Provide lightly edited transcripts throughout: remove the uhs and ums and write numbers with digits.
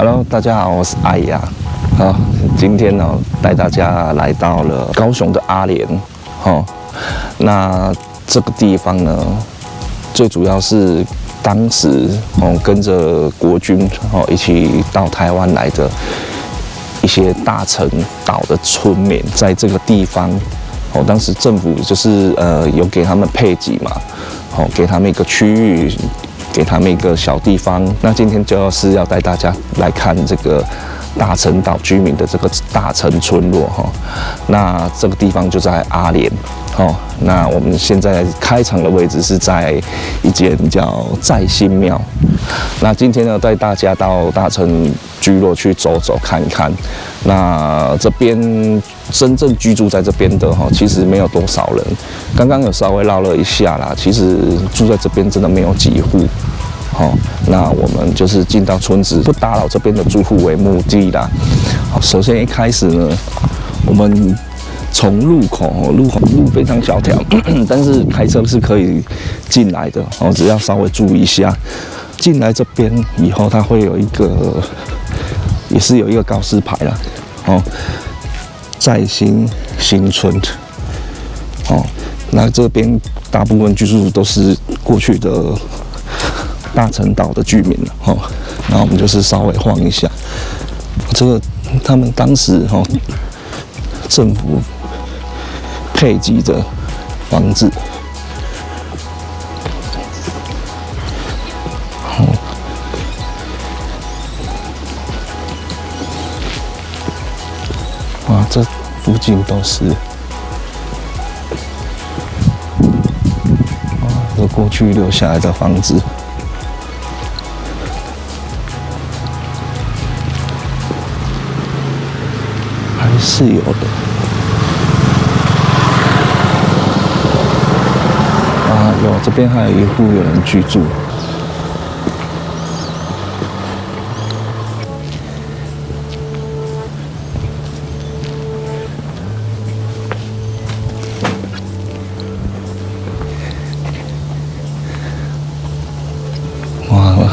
Hello， 大家好，我是艾雅。好，今天呢带大家来到了高雄的阿莲。那这个地方呢，最主要是当时跟着国军一起到台湾来的一些大陈岛的村民，在这个地方，当时政府就是有给他们配给嘛，给他们一个区域。给他们一个小地方，那今天就是要带大家来看这个大陈岛居民的这个大陈村落哈。那这个地方就在阿莲哦。那我们现在开场的位置是在一间叫在新庙。那今天呢，带大家到大陈聚落去走走看看。那这边真正居住在这边的哈，其实没有多少人。刚刚有稍微绕了一下啦，其实住在这边真的没有几户。好，那我们就是进到村子，不打扰这边的住户为目的啦。好，首先一开始呢，我们从路非常小条，但是开车是可以进来的哦，只要稍微注意一下。进来这边以后，它会有一个，也是有一个告示牌啦，哦，在新村，哦，那这边大部分居住都是过去的大陈岛的居民了，哦，然后我们就是稍微晃一下，这个他们当时政府配给的房子。哇，这附近都是，哇，这过去留下来的房子，还是有的。啊，有这边还有一户有人居住。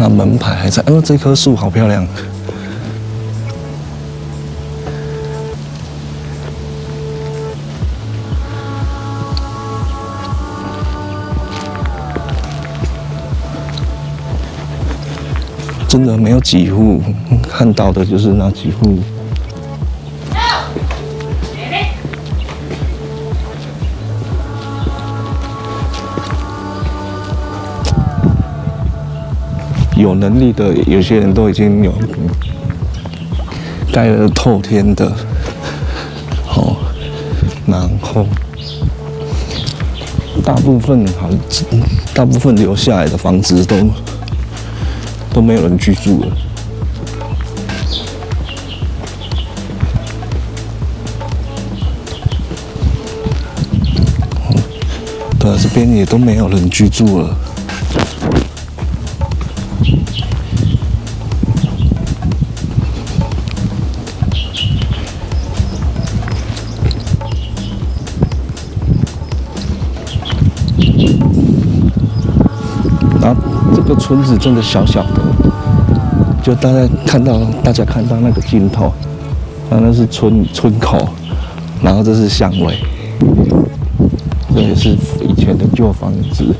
它门牌还在，这棵树好漂亮。真的没有几户，看到的就是那几户。有能力的，有些人都已经有盖了透天的，然后大部分留下来的房子都没有人居住了。对啊，这边也都没有人居住了。这个村子真的小小的，就大家看到那个尽头，那是村口，然后这是巷尾，这也是以前的旧房子，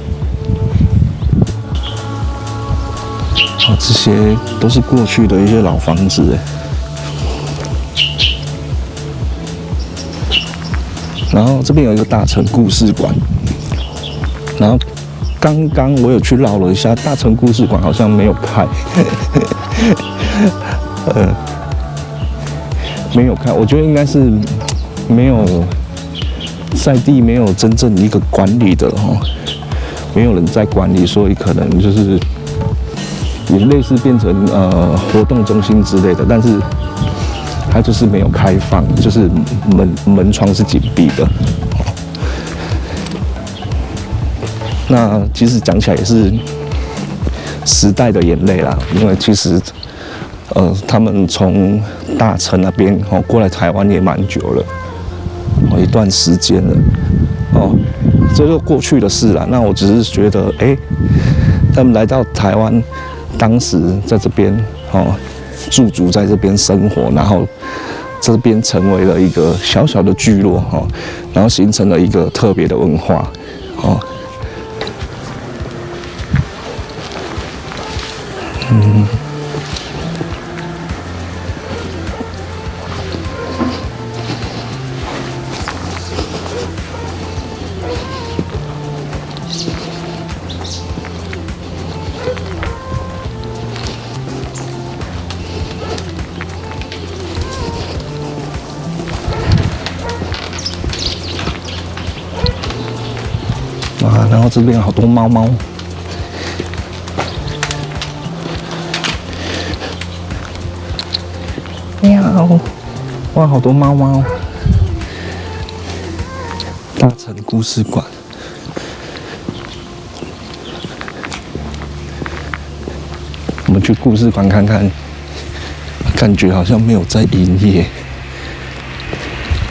这些都是过去的一些老房子哎。然后这边有一个大陈故事馆，然后。刚刚我有去绕了一下，大陈故事馆好像没有开，没有开，我觉得应该是没有在地没有真正一个管理的没有人在管理，所以可能就是也类似变成活动中心之类的，但是它就是没有开放，就是门窗是紧闭的。那其实讲起来也是时代的眼泪啦，因为其实他们从大陈那边过来台湾也蛮久了，一段时间了，这就过去的事了。那我只是觉得，他们来到台湾，当时在这边驻足在这边生活，然后这边成为了一个小小的聚落哈，然后形成了一个特别的文化哦。哇，然后这边好多猫猫，喵！哇，好多猫猫。大城故事馆，我们去故事馆看看，感觉好像没有在营业，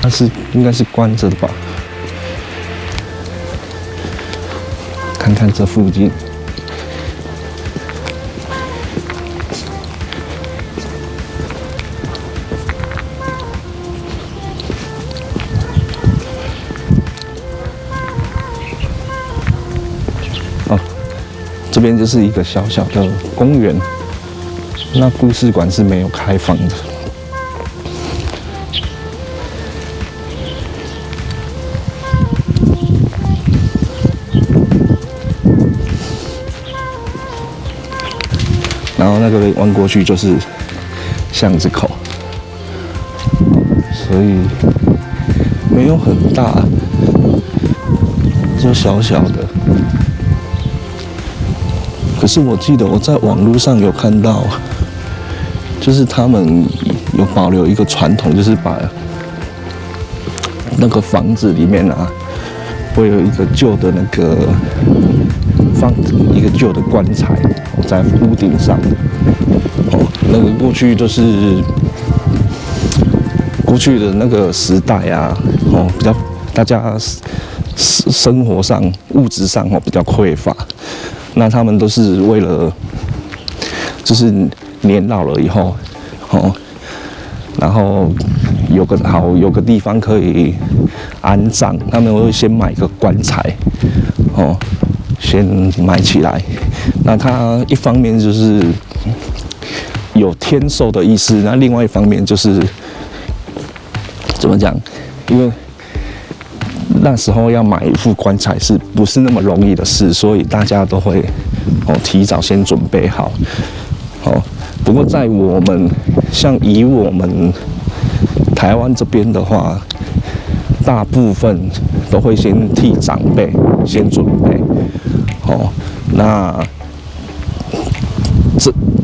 但是应该是关着的吧。看看这附近，哦，这边就是一个小小的公园，那故事馆是没有开放的。然后那个弯过去就是巷子口，所以没有很大，就小小的。可是我记得我在网络上有看到，就是他们有保留一个传统，就是把那个房子里面啊，会有一个旧的那个放一个旧的棺材在屋顶上。哦，那个过去就是过去的那个时代啊，哦，比较大家生活上物质上比较匮乏，那他们都是为了就是年老了以后，哦，然后有个地方可以安葬，他们会先买个棺材，哦，先买起来。那它一方面就是有天寿的意思，那另外一方面就是怎么讲？因为那时候要买一副棺材是不是那么容易的事，所以大家都会提早先准备好。哦，不过在以我们台湾这边的话，大部分都会先替长辈先准备。哦，那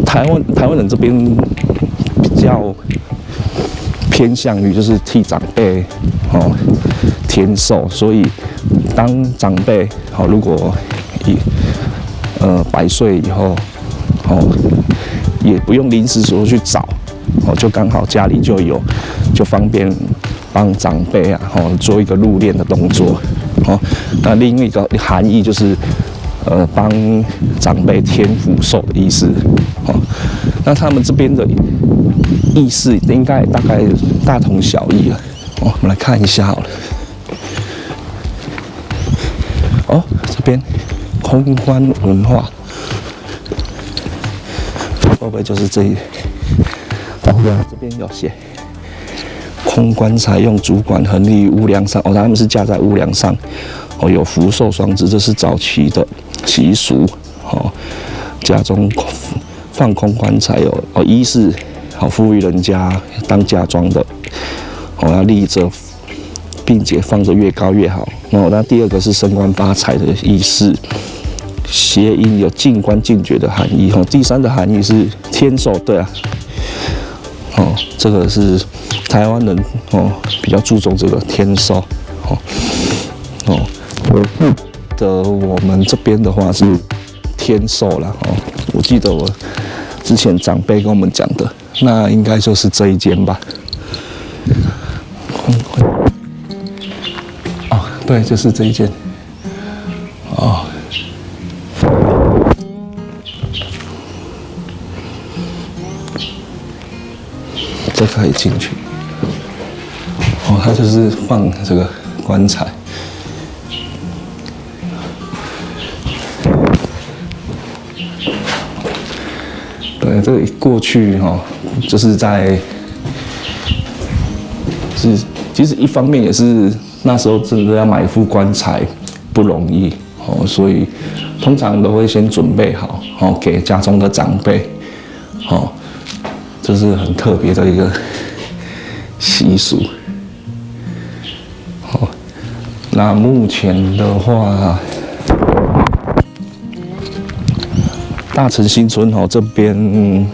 台湾人这边比较偏向于就是替长辈添寿，所以当长辈如果100岁以后也不用临时说去找就刚好家里就有，就方便帮长辈啊做一个入殓的动作那另一个含义就是帮长辈添福寿的意思那他们这边的意思应该大概大同小异了我们来看一下好了这边空棺文化会不会就是这一这边有写空棺材用竹管横立于屋梁上他们是架在屋梁上有福寿双枝，这是早期的习俗家中放空棺材一是赋予人家当嫁妆的要立着并且放着越高越好那第二个是升官发财的意思谐音有进官进爵的含义第三的含義是天寿对啊这个是台湾人比较注重这个天寿我们这边的话是天寿啦我记得我之前长辈跟我们讲的那应该就是这一间吧对就是这一间都可以进去。哦，它就是放这个棺材。对，这个过去哈，就是在其实一方面也是那时候真的要买一副棺材不容易哦，所以通常都会先准备好哦，给家中的长辈哦，这是很特别的一个习俗。哦，那目前的话，大城新村哦这边，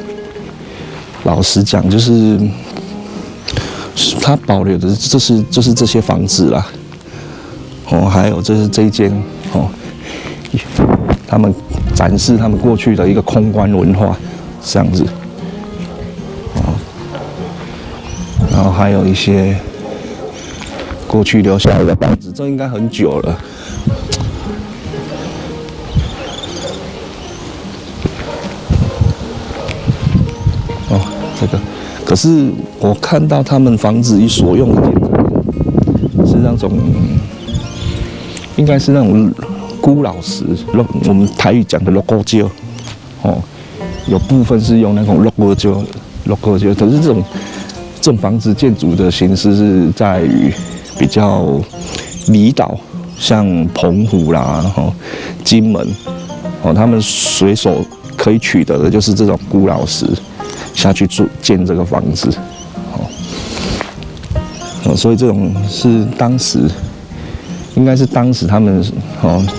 老实讲就是它保留的就是这些房子啦。哦，还有这一间哦，他们展示他们过去的一个空棺文化这样子。哦，然后还有一些过去留下来的房子，这应该很久了。哦，这个，可是我看到他们房子所用的建筑是那种，应该是那种孤老石，我们台语讲的六股胶，哦，有部分是用那种六股胶，可是这种房子建筑的形式是在于比较离岛，像澎湖啦，金门，哦，他们随手可以取得的就是这种孤老石。下去建这个房子，所以这种是应该是当时他们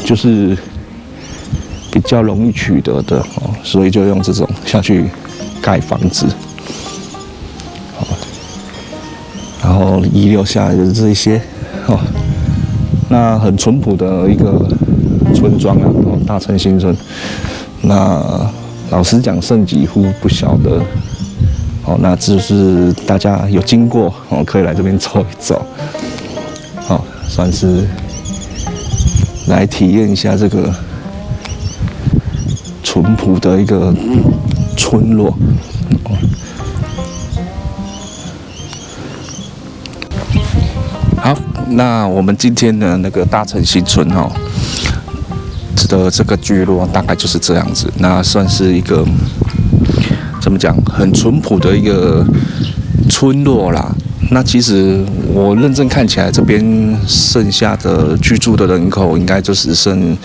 就是比较容易取得的所以就用这种下去盖房子，然后遗留下来的这些那很淳朴的一个村庄啊，大城新村。那老实讲，剩几户不晓得。那就是大家有经过可以来这边走一走，算是来体验一下这个淳朴的一个村落。好，那我们今天的那个大城新村的这个聚落大概就是这样子，那算是一个。怎么讲？很淳朴的一个村落啦。那其实我认真看起来，这边剩下的居住的人口应该就只剩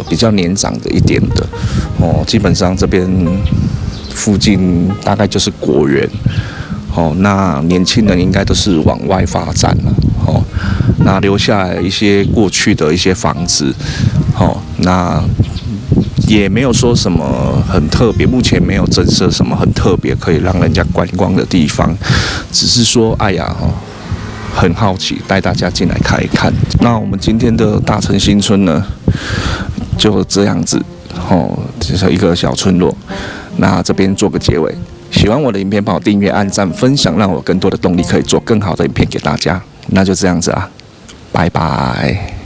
比较年长的一点的哦。基本上这边附近大概就是果园哦。那年轻人应该都是往外发展了哦。那留下来一些过去的一些房子哦。那也没有说什么很特别，目前没有增设什么很特别可以让人家观光的地方，只是说，哎呀，很好奇，带大家进来看一看。那我们今天的大城新村呢，就这样子，就是一个小村落。那这边做个结尾，喜欢我的影片，帮我订阅、按赞、分享，让我更多的动力可以做更好的影片给大家。那就这样子啊，拜拜。